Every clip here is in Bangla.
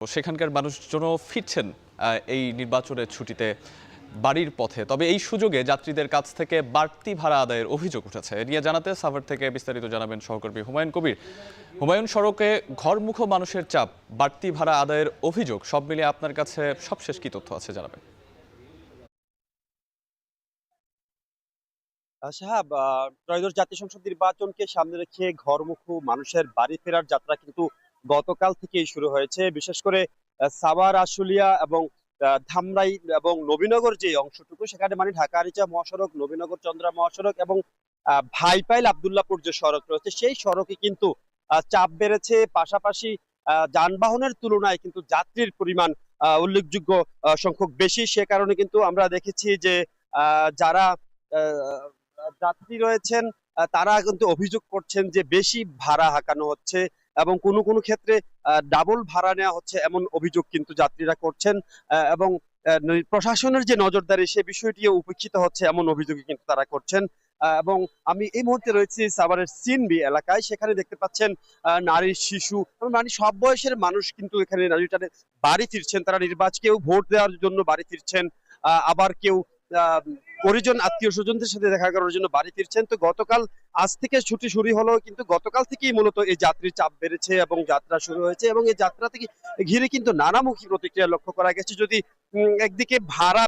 সেখানকার মানুষজনও ফিরছেন এই নির্বাচনের ছুটিতে বাড়ির পথে। তবে এই সুযোগে যাত্রীদের কাছ থেকে বাড়তি ভাড়া আদায়ের অভিযোগ উঠেছে। এ নিয়ে জানাতে সাভার থেকে বিস্তারিত জানাবেন সহকর্মী হুমায়ুন কবির। হুমায়ুন, সড়কে ঘরমুখ মানুষের চাপ, বাড়তি ভাড়া আদায়ের অভিযোগ, সব মিলিয়ে আপনার কাছে সবশেষ কি তথ্য আছে জানাবেন। সাহাব, ত্রয়োদশ জাতীয় সংসদ নির্বাচনকে সামনে রেখে ঘরমুখী মানুষের বাড়ি ফেরার যাত্রা কিন্তু গতকাল থেকেই শুরু হয়েছে। বিশেষ করে সাভার, আশুলিয়া এবং ধামরাই এবং নবীনগর যে অংশটুকু, সেখানে মানে ঢাকা আরিচা মহাসড়ক, নবীনগর চন্দ্রা মহাসড়ক এবং ভাইপাইল আব্দুল্লাহপুর যে সড়ক রয়েছে, সেই সড়কে কিন্তু চাপ বেড়েছে। পাশাপাশি যানবাহনের তুলনায় কিন্তু যাত্রীর পরিমাণ উল্লেখযোগ্য সংখ্যক বেশি। সে কারণে কিন্তু আমরা দেখেছি যে যারা আহ, যাত্রী রয়েছেন তারা কিন্তু অভিযোগ করছেন যে বেশি ভাড়া হাঁকানো হচ্ছে এবং কোনো কোনো ক্ষেত্রে ডাবল ভাড়া নেওয়া হচ্ছে, এমন অভিযোগ কিন্তু যাত্রীরা করছেন। এবং প্রশাসনের যে নজরদারি, সে বিষয়টিও উপেক্ষিত হচ্ছে, এমন অভিযোগই কিন্তু তারা করছেন। এবং আমি এই মুহূর্তে রয়েছি সাভারের সিনবি এলাকায়। সেখানে দেখতে পাচ্ছেন নারী, শিশু মানে সব বয়সের মানুষ কিন্তু এখানে বাড়ি ফিরছেন। তারা কেউ ভোট দেওয়ার জন্য বাড়ি ফিরছেন, আবার কেউ পরিজন আত্মীয় স্বজনদের সাথে দেখা করার জন্য বাড়ি ফিরছেন। তো গতকাল, আজ থেকে ছুটি শুরু হলো, কিন্তু গতকাল থেকেই মূলত এই যাত্রীর চাপ বেড়েছে এবং যাত্রা শুরু হয়েছে। এবং এই যাত্রা থেকে ঘিরে কিন্তু নানামুখী প্রতিক্রিয়া লক্ষ্য করা গেছে। যদি একদিকে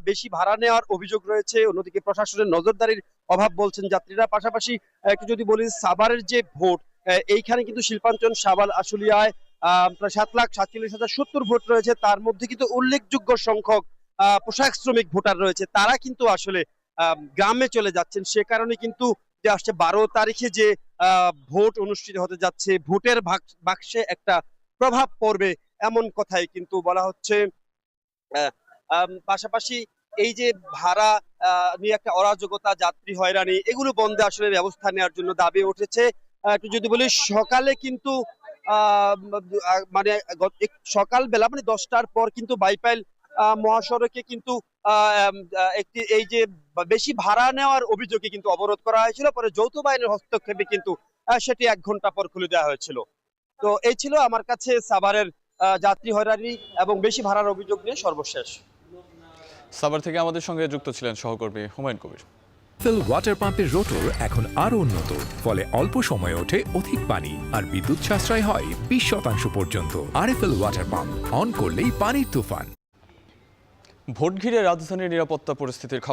বেশি ভাড়া নেওয়ার অভিযোগ রয়েছে, অন্যদিকে প্রশাসনের নজরদারির অভাব বলছেন যাত্রীরা। পাশাপাশি একটু যদি বলি সাভারের যে ভোট, এইখানে কিন্তু শিল্পাঞ্চল, সাভার, আশুলিয়ায় প্রায় 7,47,070 ভোট রয়েছে। তার মধ্যে কিন্তু উল্লেখযোগ্য সংখ্যক পোশাক শ্রমিক ভোটার রয়েছে। তারা কিন্তু আসলে গ্রামে চলে যাচ্ছেন। সে কারণে কিন্তু যে আসছে 12 তারিখে যে ভোট অনুষ্ঠিত হতে যাচ্ছে, ভোটের বাক্সে একটা প্রভাব পড়বে, এমন কথাই কিন্তু বলা হচ্ছে। পাশাপাশি এই যে ভাড়া নিয়ে একটা অরাজকতা, যাত্রী হয়রানি, এগুলো বন্ধে আসলে ব্যবস্থা নেওয়ার জন্য দাবি উঠেছে। একটু যদি বলি, সকালে কিন্তু মানে সকালবেলা মানে 10টার পর কিন্তু বাইপাইল মহাসড়কে কিন্তু একটি এই যে বেশি ভাড়া নেওয়ার অভিযোগে কিন্তু অবরোধ করা হয়েছিল। পরে যৌথ বাহিনীর হস্তক্ষেপে কিন্তু সেটি 1 ঘন্টা পর খুলে দেওয়া হয়েছিল। তো এই ছিল আমার কাছে সাভারের যাত্রী হয়রানি এবং বেশি ভাড়ার অভিযোগ নিয়ে সর্বশেষ। সাভার থেকে আমাদের সঙ্গে যুক্ত ছিলেন সহকর্মী হুমায়ুন কবির। আরএফএল ওয়াটার পাম্পের রোটর এখন আরো উন্নত, ফলে অল্প সময়ে ওঠে অধিক পানি আর বিদ্যুৎ সাশ্রয় হয় 20% পর্যন্ত। আরএফএল ওয়াটার পাম্প, অন করলেই পানির তুফান। ভোট ঘিরে রাজধানীর নিরাপত্তা পরিস্থিতির খবর